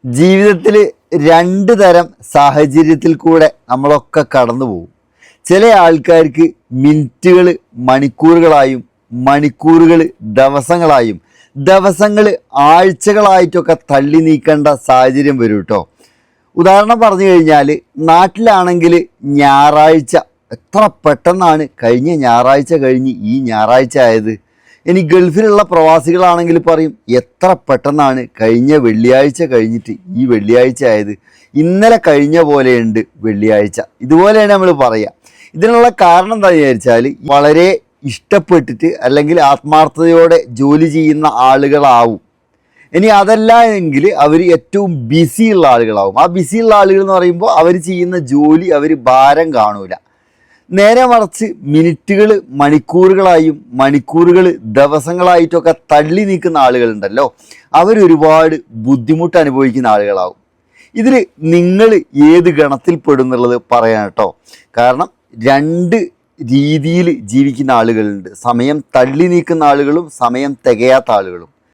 ജീവിതത്തിൽ രണ്ട് തരം സാഹചര്യത്തിൽ കൂടെ നമ്മളൊക്കെ കടന്നു പോകും. ചില ആൾക്കാർക്ക് മിനിറ്റുകൾ മണിക്കൂറുകളായും, മണിക്കൂറുകൾ ദിവസങ്ങളായും, ദിവസങ്ങൾ ആഴ്ചകളായിട്ടൊക്കെ തള്ളി നീക്കേണ്ട സാഹചര്യം വരും കേട്ടോ. ഉദാഹരണം പറഞ്ഞു കഴിഞ്ഞാൽ, നാട്ടിലാണെങ്കിൽ ഞായറാഴ്ച എത്ര പെട്ടെന്നാണ് കഴിഞ്ഞ ഞായറാഴ്ച കഴിഞ്ഞ് ഈ ഞായറാഴ്ച ആയത്. ഇനി ഗൾഫിലുള്ള പ്രവാസികളാണെങ്കിൽ പറയും, എത്ര പെട്ടെന്നാണ് കഴിഞ്ഞ വെള്ളിയാഴ്ച കഴിഞ്ഞിട്ട് ഈ വെള്ളിയാഴ്ച ആയത്, ഇന്നലെ കഴിഞ്ഞ പോലെയുണ്ട് വെള്ളിയാഴ്ച. ഇതുപോലെയാണ് നമ്മൾ പറയുക. ഇതിനുള്ള കാരണം എന്താണെന്ന് വിചാരിച്ചാൽ, വളരെ ഇഷ്ടപ്പെട്ടിട്ട് അല്ലെങ്കിൽ ആത്മാർത്ഥതയോടെ ജോലി ചെയ്യുന്ന ആളുകളാവും. ഇനി അതല്ല എങ്കിൽ അവർ ഏറ്റവും ബിസിയുള്ള ആളുകളാവും. ആ ബിസിയുള്ള ആളുകൾ എന്ന് പറയുമ്പോൾ അവർ ചെയ്യുന്ന ജോലി അവർ ഭാരം കാണൂല. നേരെ മറിച്ച് മിനിറ്റുകൾ മണിക്കൂറുകളായും, മണിക്കൂറുകൾ ദിവസങ്ങളായിട്ടൊക്കെ തള്ളി നീക്കുന്ന ആളുകളുണ്ടല്ലോ, അവരൊരുപാട് ബുദ്ധിമുട്ട് അനുഭവിക്കുന്ന ആളുകളാവും. ഇതിൽ നിങ്ങൾ ഏത് ഗണത്തിൽ പെടുന്നുള്ളത് പറയാൻ കേട്ടോ. കാരണം രണ്ട് രീതിയിൽ ജീവിക്കുന്ന ആളുകളുണ്ട്. സമയം തള്ളി നീക്കുന്ന ആളുകളും സമയം തികയാത്ത ആളുകളും.